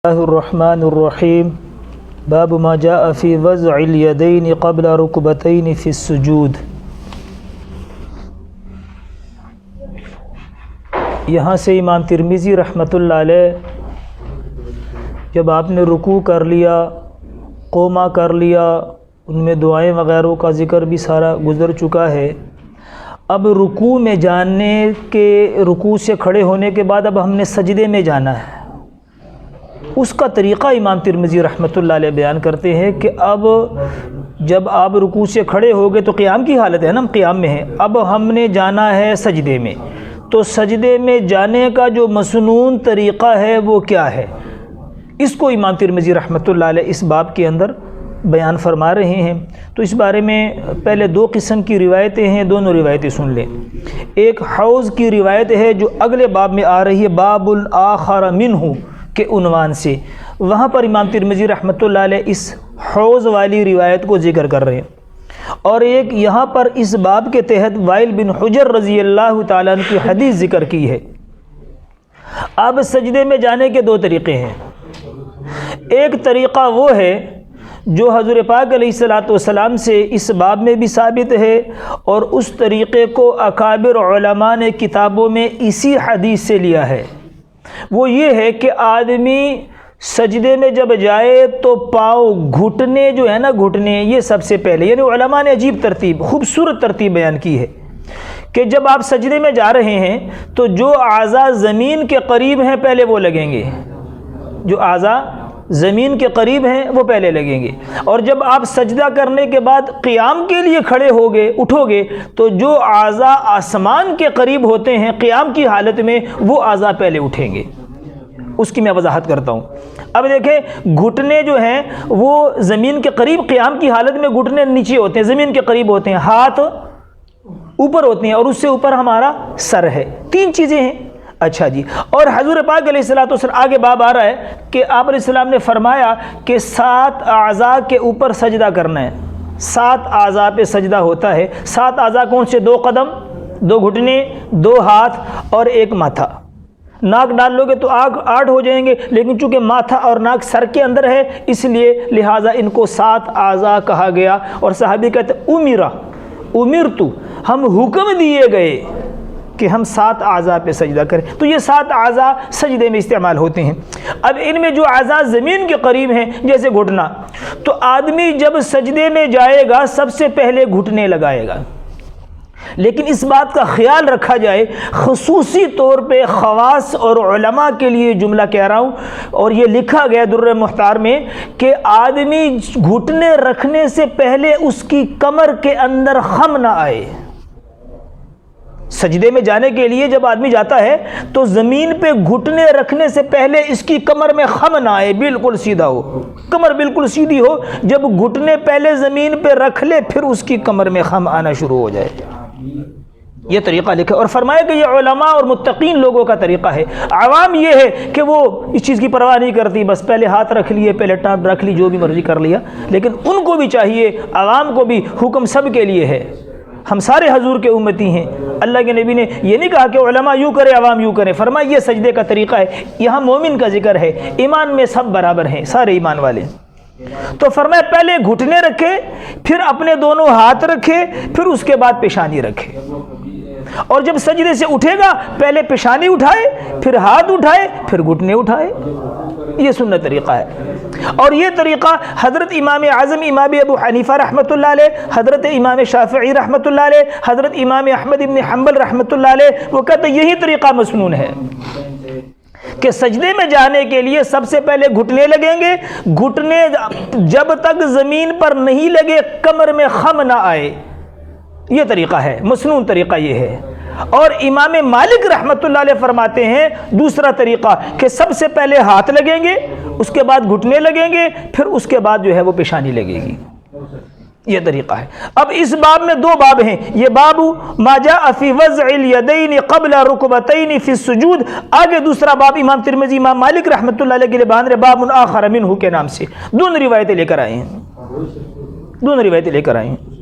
الرحمن الرحیم باب ما جاء فی وضع الیدین قبل رکبتین فی السجود۔ یہاں سے امام ترمذی رحمۃ اللہ علیہ جب آپ نے رکوع کر لیا، قوما کر لیا، ان میں دعائیں وغیرہ کا ذکر بھی سارا گزر چکا ہے۔ اب رکوع میں جانے کے، رکوع سے کھڑے ہونے کے بعد اب ہم نے سجدے میں جانا ہے۔ اس کا طریقہ امام ترمذی رحمۃ اللہ علیہ بیان کرتے ہیں کہ اب جب آپ رکوع سے کھڑے ہو گئے تو قیام کی حالت ہے نا، ہم قیام میں ہیں، اب ہم نے جانا ہے سجدے میں۔ تو سجدے میں جانے کا جو مسنون طریقہ ہے وہ کیا ہے، اس کو امام ترمذی رحمۃ اللہ علیہ اس باب کے اندر بیان فرما رہے ہیں۔ تو اس بارے میں پہلے دو قسم کی روایتیں ہیں، دونوں روایتیں سن لیں۔ ایک حوض کی روایت ہے جو اگلے باب میں آ رہی ہے، باب الآخر منہ کے عنوان سے، وہاں پر امام ترمذی رحمۃ اللہ علیہ اس حوض والی روایت کو ذکر کر رہے ہیں۔ اور ایک یہاں پر اس باب کے تحت وائل بن حجر رضی اللہ تعالیٰ عنہ کی حدیث ذکر کی ہے۔ اب سجدے میں جانے کے دو طریقے ہیں۔ ایک طریقہ وہ ہے جو حضور پاک علیہ الصلوۃ والسلام سے اس باب میں بھی ثابت ہے، اور اس طریقے کو اکابر علماء نے کتابوں میں اسی حدیث سے لیا ہے۔ وہ یہ ہے کہ آدمی سجدے میں جب جائے تو پاؤں گھٹنے جو ہے نا، گھٹنے یہ سب سے پہلے، یعنی علماء نے عجیب ترتیب، خوبصورت ترتیب بیان کی ہے کہ جب آپ سجدے میں جا رہے ہیں تو جو اعضاء زمین کے قریب ہیں پہلے وہ لگیں گے، جو اعضاء زمین کے قریب ہیں وہ پہلے لگیں گے۔ اور جب آپ سجدہ کرنے کے بعد قیام کے لیے کھڑے ہوگے، اٹھو گے، تو جو اعضاء آسمان کے قریب ہوتے ہیں قیام کی حالت میں وہ اعضاء پہلے اٹھیں گے۔ اس کی میں وضاحت کرتا ہوں۔ اب دیکھیں، گھٹنے جو ہیں وہ زمین کے قریب، قیام کی حالت میں گھٹنے نیچے ہوتے ہیں، زمین کے قریب ہوتے ہیں، ہاتھ اوپر ہوتے ہیں، اور اس سے اوپر ہمارا سر ہے۔ تین چیزیں ہیں۔ اچھا جی، اور حضور پاک علیہ الصلوۃ والسلام، آگے باب آ رہا ہے کہ آپ علیہ السلام نے فرمایا کہ 7 اعضاء کے اوپر سجدہ کرنا ہے۔ 7 اعضاء پہ سجدہ ہوتا ہے۔ 7 اعضاء کون سے؟ 2 قدم، 2 گھٹنے، 2 ہاتھ اور 1 ماتھا۔ ناک ڈال لو گے تو 8 ہو جائیں گے، لیکن چونکہ ماتھا اور ناک سر کے اندر ہے اس لیے لہٰذا ان کو 7 اعضاء کہا گیا۔ اور صحابی کہتے امرتو، ہم حکم دیے گئے کہ ہم 7 اعضاء پہ سجدہ کریں۔ تو یہ 7 اعضاء سجدے میں استعمال ہوتے ہیں۔ اب ان میں جو اعضاء زمین کے قریب ہیں جیسے گھٹنا، تو آدمی جب سجدے میں جائے گا سب سے پہلے گھٹنے لگائے گا۔ لیکن اس بات کا خیال رکھا جائے، خصوصی طور پہ خواص اور علماء کے لیے جملہ کہہ رہا ہوں، اور یہ لکھا گیا در مختار میں کہ آدمی گھٹنے رکھنے سے پہلے اس کی کمر کے اندر خم نہ آئے۔ سجدے میں جانے کے لیے جب آدمی جاتا ہے تو زمین پہ گھٹنے رکھنے سے پہلے اس کی کمر میں خم نہ آئے، بالکل سیدھا ہو، کمر بالکل سیدھی ہو۔ جب گھٹنے پہلے زمین پہ رکھ لے پھر اس کی کمر میں خم آنا شروع ہو جائے۔ یہ طریقہ لکھا، اور فرمایا کہ یہ علماء اور متقین لوگوں کا طریقہ ہے۔ عوام یہ ہے کہ وہ اس چیز کی پرواہ نہیں کرتی، بس پہلے ہاتھ رکھ لیے، پہلے ٹانپ رکھ لی، جو بھی مرضی کر لیا۔ لیکن ان کو بھی چاہیے، عوام کو بھی، حکم سب کے لیے ہے۔ ہم سارے حضور کے امتی ہیں۔ اللہ کے نبی نے یہ نہیں کہا کہ علماء یوں کرے عوام یوں کرے، فرمایا یہ سجدے کا طریقہ ہے۔ یہاں مومن کا ذکر ہے، ایمان میں سب برابر ہیں، سارے ایمان والے۔ تو فرمایا پہلے گھٹنے رکھے، پھر اپنے دونوں ہاتھ رکھے، پھر اس کے بعد پیشانی رکھے۔ اور جب سجدے سے اٹھے گا پہلے پیشانی اٹھائے، پھر ہاتھ اٹھائے، پھر گھٹنے اٹھائے۔ یہ سنت طریقہ ہے۔ اور یہ طریقہ حضرت امام اعظم امام ابو حنیفہ رحمۃ اللہ علیہ، حضرت امام شافعی رحمۃ اللہ علیہ، حضرت امام احمد ابن حنبل رحمۃ اللہ علیہ، وہ کہتے ہیں یہی طریقہ مسنون ہے کہ سجدے میں جانے کے لیے سب سے پہلے گھٹنے لگیں گے، گھٹنے جب تک زمین پر نہیں لگے کمر میں خم نہ آئے۔ یہ طریقہ ہے، مسنون طریقہ یہ ہے۔ اور امام مالک رحمۃ اللہ علیہ فرماتے ہیں دوسرا طریقہ کہ سب سے پہلے ہاتھ لگیں گے، اس کے بعد گھٹنے لگیں گے، پھر اس کے بعد جو ہے وہ پیشانی لگے گی۔ یہ طریقہ ہے۔ اب اس باب میں 2 باب ہیں، یہ باب ما جاء فی وضع الیدین قبل رکبتین فی السجود، آگے دوسرا باب امام ترمذی امام مالک رحمۃ اللہ علیہ کے لیے باندھ رہے باب آخر منہ کے نام سے۔ دونوں روایتیں لے کر آئے ہیں، دونوں روایتیں لے کر آئے ہیں۔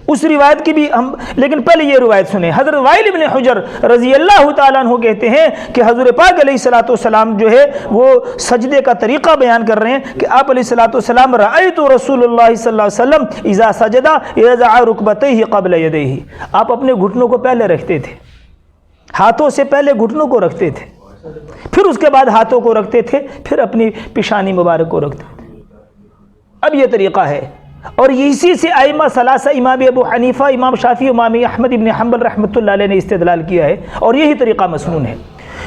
اس روایت کی بھی ہم، لیکن پہلے یہ روایت سنیں۔ حضرت وائل ابن حجر رضی اللہ تعالیٰ عنہ کہتے ہیں کہ حضور پاک علیہ الصلوۃ والسلام جو ہے وہ سجدے کا طریقہ بیان کر رہے ہیں کہ آپ علیہ الصلوۃ والسلام رأیت رسول اللہ صلی اللہ علیہ وسلم اذا سجد یضع رکبتیہ قبل یدیہ، آپ اپنے گھٹنوں کو پہلے رکھتے تھے، ہاتھوں سے پہلے گھٹنوں کو رکھتے تھے، پھر اس کے بعد ہاتھوں کو رکھتے تھے، پھر اپنی پیشانی مبارک کو رکھتے تھے۔ اب یہ طریقہ ہے، اور اسی سے ائمہ ثلاثہ امام ابو حنیفہ، امام شافعی، امام احمد ابن حنبل رحمۃ اللہ علیہ نے استدلال کیا ہے، اور یہی طریقہ مسنون ہے۔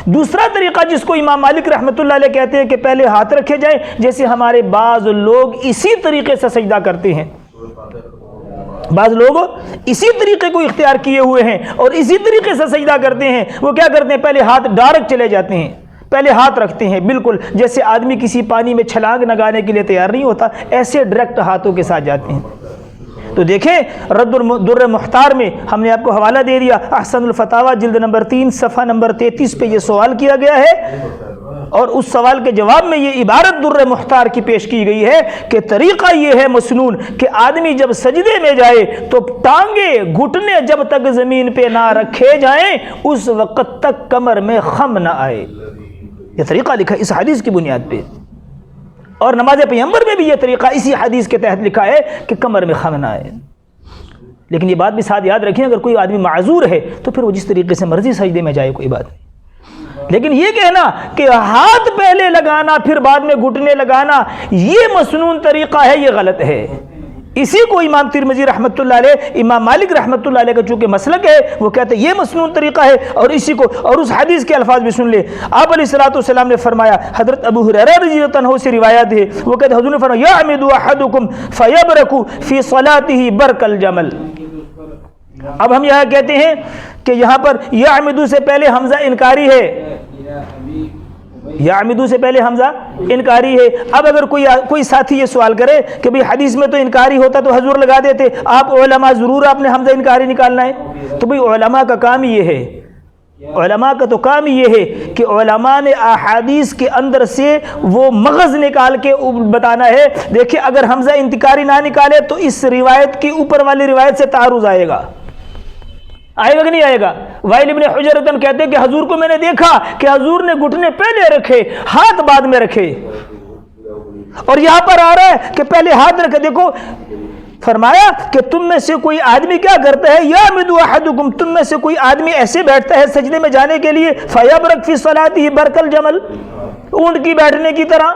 دوسرا طریقہ جس کو امام مالک رحمۃ اللہ علیہ کہتے ہیں کہ پہلے ہاتھ رکھے جائیں، جیسے ہمارے بعض لوگ اسی طریقے سے سجدہ کرتے ہیں، بعض لوگ اسی طریقے کو اختیار کیے ہوئے ہیں اور اسی طریقے سے سجدہ کرتے ہیں۔ وہ کیا کرتے ہیں؟ پہلے ہاتھ ڈائریکٹ چلے جاتے ہیں، پہلے ہاتھ رکھتے ہیں، بالکل جیسے آدمی کسی پانی میں چھلانگ لگانے کے لیے تیار نہیں ہوتا، ایسے ڈائریکٹ ہاتھوں کے ساتھ جاتے ہیں۔ تو دیکھیں رد الدر محتار میں ہم نے آپ کو حوالہ دے دیا، احسن الفتاوی جلد نمبر 3 صفحہ نمبر 33 پہ یہ سوال کیا گیا ہے، اور اس سوال کے جواب میں یہ عبارت در محتار کی پیش کی گئی ہے کہ طریقہ یہ ہے مسنون کہ آدمی جب سجدے میں جائے تو ٹانگے گھٹنے جب تک زمین پہ نہ رکھے جائیں اس وقت تک کمر میں خم نہ آئے۔ یہ طریقہ لکھا اس حدیث کی بنیاد پہ، اور نماز پیغمبر میں بھی یہ طریقہ اسی حدیث کے تحت لکھا ہے کہ کمر میں خم نہ آئے۔ لیکن یہ بات بھی ساتھ یاد رکھیں، اگر کوئی آدمی معذور ہے تو پھر وہ جس طریقے سے مرضی سجدے میں جائے، کوئی بات نہیں، لیکن یہ کہنا کہ ہاتھ پہلے لگانا پھر بعد میں گھٹنے لگانا یہ مسنون طریقہ ہے، یہ غلط ہے۔ اسی کو امام ترمذی رحمۃ اللہ علیہ، امام مالک رحمۃ اللہ علیہ کا چونکہ مسلک ہے، وہ کہتے ہیں یہ مسنون طریقہ ہے، اور اسی کو، اور اس حدیث کے الفاظ بھی سن لے۔ آپ علیہ الصلوۃ والسلام نے فرمایا، حضرت ابو ہریرہ رضی اللہ عنہ سے روایت ہے، وہ کہتے ہیں حضور نے فرمایا یعمد احدکم فیبرک فی صلاته برک الجمل۔ اب ہم یہاں کہتے ہیں کہ یہاں پر یعمدو سے پہلے حمزہ انکاری ہے، یعمدو سے پہلے حمزہ انکاری ہے۔ اب اگر کوئی ساتھی یہ سوال کرے کہ بھئی حدیث میں تو انکاری ہوتا تو حضور لگا دیتے، آپ علماء ضرور آپ نے حمزہ انکاری نکالنا ہے، تو بھئی علماء کا کام یہ ہے، علماء کا تو کام یہ ہے کہ علماء نے احادیث کے اندر سے وہ مغز نکال کے بتانا ہے۔ دیکھیں اگر حمزہ انکاری نہ نکالے تو اس روایت کی اوپر والی روایت سے تعارض آئے گا، آئے گا کہ نہیں آئے گا؟ وائل ابن حجر کہتے ہیں کہ حضور کو میں نے دیکھا کہ حضور نے گھٹنے پہلے رکھے، ہاتھ بعد میں رکھے، اور یہاں پر آ رہا ہے کہ پہلے ہاتھ رکھے۔ دیکھو فرمایا کہ تم میں سے کوئی آدمی کیا کرتا ہے، یعمد احدکم، تم میں سے کوئی آدمی ایسے بیٹھتا ہے سجدے میں جانے کے لیے، فیبرک فی صلاته برک الجمل، اونٹ کی بیٹھنے کی طرح،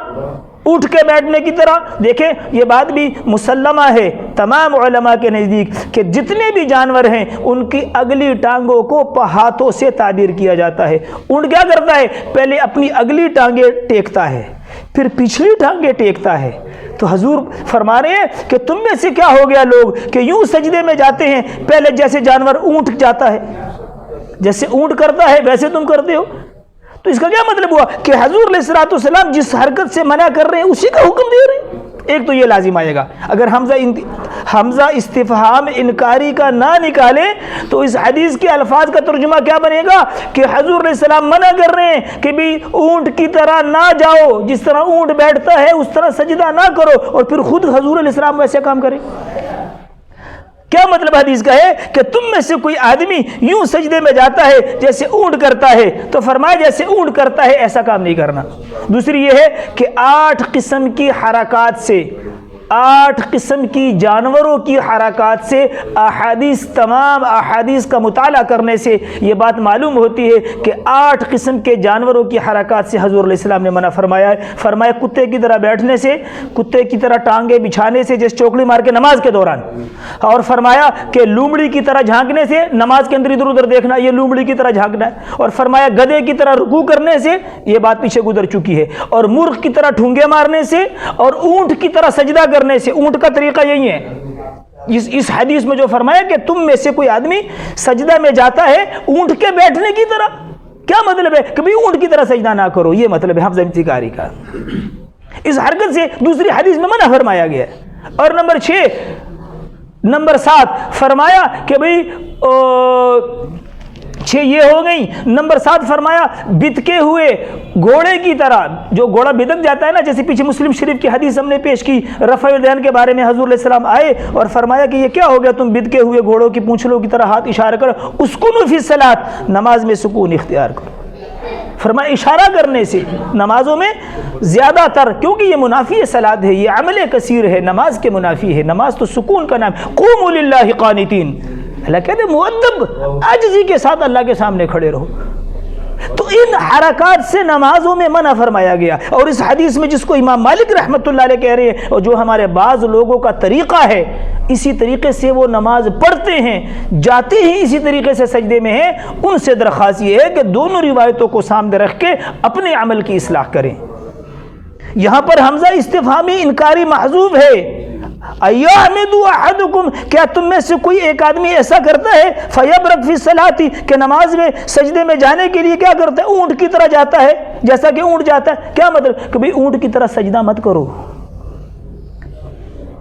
اٹھ کے بیٹھنے کی طرح۔ دیکھیں یہ بات بھی مسلمہ ہے تمام علماء کے نزدیک کہ جتنے بھی جانور ہیں ان کی اگلی ٹانگوں کو ہاتھوں سے تعبیر کیا جاتا ہے۔ اونٹ کیا کرتا ہے؟ پہلے اپنی اگلی ٹانگیں ٹیکتا ہے، پھر پچھلی ٹانگیں ٹیکتا ہے۔ تو حضور فرما رہے ہیں کہ تم میں سے کیا ہو گیا لوگ کہ یوں سجدے میں جاتے ہیں، پہلے جیسے جانور اونٹ جاتا ہے، جیسے اونٹ کرتا ہے ویسے تم کرتے ہو۔ تو اس کا کیا مطلب ہوا کہ حضور علیہ الصلوۃ والسلام جس حرکت سے منع کر رہے ہیں اسی کا حکم دے رہے ہیں۔ ایک تو یہ لازم آئے گا، اگر حمزہ استفہام انکاری کا نہ نکالے تو اس حدیث کے الفاظ کا ترجمہ کیا بنے گا کہ حضور علیہ السلام منع کر رہے ہیں کہ بھی اونٹ کی طرح نہ جاؤ، جس طرح اونٹ بیٹھتا ہے اس طرح سجدہ نہ کرو، اور پھر خود حضور علیہ السلام ویسے کام کرے۔ کیا مطلب حدیث کا ہے کہ تم میں سے کوئی آدمی یوں سجدے میں جاتا ہے جیسے اونٹ کرتا ہے، تو فرمایا جیسے اونٹ کرتا ہے ایسا کام نہیں کرنا۔ دوسری یہ ہے کہ 8 قسم کی حرکات سے، 8 قسم کی جانوروں کی حرکات سے احادیث، تمام احادیث کا مطالعہ کرنے سے یہ بات معلوم ہوتی ہے کہ 8 قسم کے جانوروں کی حرکات سے حضور علیہ السلام نے منع فرمایا ہے۔ فرمایا کتے کی طرح بیٹھنے سے، کتے کی طرح ٹانگیں بچھانے سے جیسے چوکڑی مار کے نماز کے دوران، اور فرمایا کہ لومڑی کی طرح جھانکنے سے، نماز کے اندر ادھر ادھر دیکھنا یہ لومڑی کی طرح جھانکنا ہے، اور فرمایا گدھے کی طرح رکوع کرنے سے، یہ بات پیچھے گزر چکی ہے، اور مرغ کی طرح ٹھونگے مارنے سے، اور اونٹ کی طرح سجدہ کرنے سے۔ اونٹ کا طریقہ یہی ہے، اس حدیث میں جو فرمایا کہ تم میں سے کوئی آدمی سجدہ میں جاتا ہے اونٹ کے بیٹھنے کی طرح، کیا مطلب ہے کہ اونٹ کی طرح سجدہ نہ کرو، یہ مطلب ہے حمزہ انتکاری کا۔ اس حرکت سے دوسری حدیث میں منع فرمایا گیا ہے۔ اور نمبر 7 فرمایا کہ 6 یہ ہو گئی۔ نمبر 7 فرمایا بتکے ہوئے گھوڑے کی طرح، جو گھوڑا بدک جاتا ہے نا، جیسے پیچھے مسلم شریف کی حدیث ہم نے پیش کی، رفع الیدین کے بارے میں حضور علیہ السلام آئے اور فرمایا کہ یہ کیا ہو گیا، تم بدکے ہوئے گھوڑوں کی پونچھلوں کی طرح ہاتھ اشارہ کرو، اسکنوا فی الصلاۃ، نماز میں سکون اختیار کرو۔ فرمایا اشارہ کرنے سے نمازوں میں زیادہ تر، کیونکہ یہ منافی صلاۃ ہے، یہ عمل کثیر ہے، نماز کے منافی ہے، نماز تو سکون کا نام، قوموا للہ قانتین، اللہ کہتے ہیں مؤدب عاجزی کے ساتھ اللہ کے سامنے کھڑے رہو۔ تو ان حرکات سے نمازوں میں منع فرمایا گیا، اور اس حدیث میں جس کو امام مالک رحمۃ اللہ علیہ کہہ رہے ہیں، اور جو ہمارے بعض لوگوں کا طریقہ ہے، اسی طریقے سے وہ نماز پڑھتے ہیں، جاتے ہی اسی طریقے سے سجدے میں ہیں، ان سے درخواست یہ ہے کہ دونوں روایتوں کو سامنے رکھ کے اپنے عمل کی اصلاح کریں۔ یہاں پر حمزہ استفہامی انکاری محذوف ہے، ایحمد احدکم، کیا تم میں سے کوئی ایک آدمی ایسا کرتا ہے، فیبرک فی الصلاۃ، کہ نماز میں سجدے میں جانے کے لیے کیا کرتا ہے، اونٹ کی طرح جاتا ہے، جیسا کہ اونٹ جاتا ہے۔ کیا مطلب کہ بھئی اونٹ کی طرح سجدہ مت کرو۔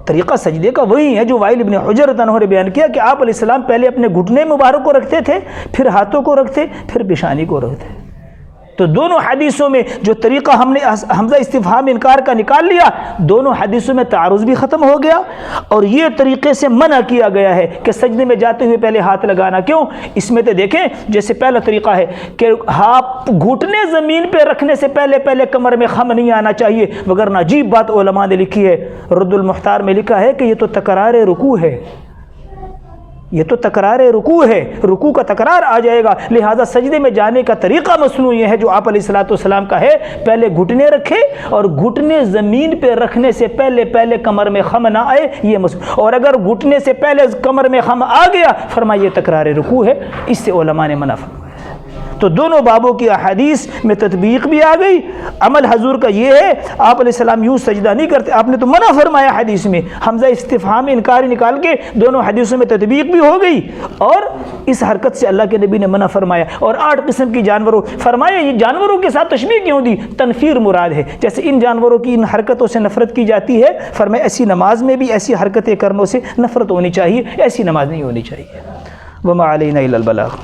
طریقہ سجدے کا وہی ہے جو وائل ابن حجر نے بیان کیا کہ آپ علیہ السلام پہلے اپنے گھٹنے مبارک کو رکھتے تھے، پھر ہاتھوں کو رکھتے، پھر پیشانی کو رکھتے۔ تو دونوں حدیثوں میں جو طریقہ ہم نے حمزہ استفہام انکار کا نکال لیا، دونوں حدیثوں میں تعارض بھی ختم ہو گیا، اور یہ طریقے سے منع کیا گیا ہے کہ سجدے میں جاتے ہوئے پہلے ہاتھ لگانا۔ کیوں؟ اس میں تو دیکھیں، جیسے پہلا طریقہ ہے کہ ہاتھ گھٹنے زمین پہ رکھنے سے پہلے کمر میں خم نہیں آنا چاہیے، وگرنہ عجیب بات علماء نے لکھی ہے، رد المختار میں لکھا ہے کہ یہ تو تکرار رکوع ہے، یہ تو تکرار رکوع ہے، رکوع کا تکرار آ جائے گا، لہٰذا سجدے میں جانے کا طریقہ مصنوع یہ ہے جو آپ علیہ الصلوۃ والسلام کا ہے، پہلے گھٹنے رکھے اور گھٹنے زمین پہ رکھنے سے پہلے کمر میں خم نہ آئے، یہ مصنوع۔ اور اگر گھٹنے سے پہلے کمر میں خم آ گیا، فرمایا یہ تکرار رکوع ہے، اس سے علماء نے منع فرمایا۔ تو دونوں بابوں کی احادیث میں تطبیق بھی آ گئی۔ عمل حضور کا یہ ہے، آپ علیہ السلام یوں سجدہ نہیں کرتے، آپ نے تو منع فرمایا حدیث میں، حمزہ استفہام انکاری نکال کے دونوں حدیثوں میں تطبیق بھی ہو گئی، اور اس حرکت سے اللہ کے نبی نے منع فرمایا۔ اور 8 قسم کی جانوروں، فرمایا یہ جانوروں کے ساتھ تشبیہ کیوں دی؟ تنفیر مراد ہے، جیسے ان جانوروں کی ان حرکتوں سے نفرت کی جاتی ہے، فرمایا ایسی نماز میں بھی ایسی حرکتیں کرنے سے نفرت ہونی چاہیے، ایسی نماز نہیں ہونی چاہیے۔ وما علینا الا البلاغ۔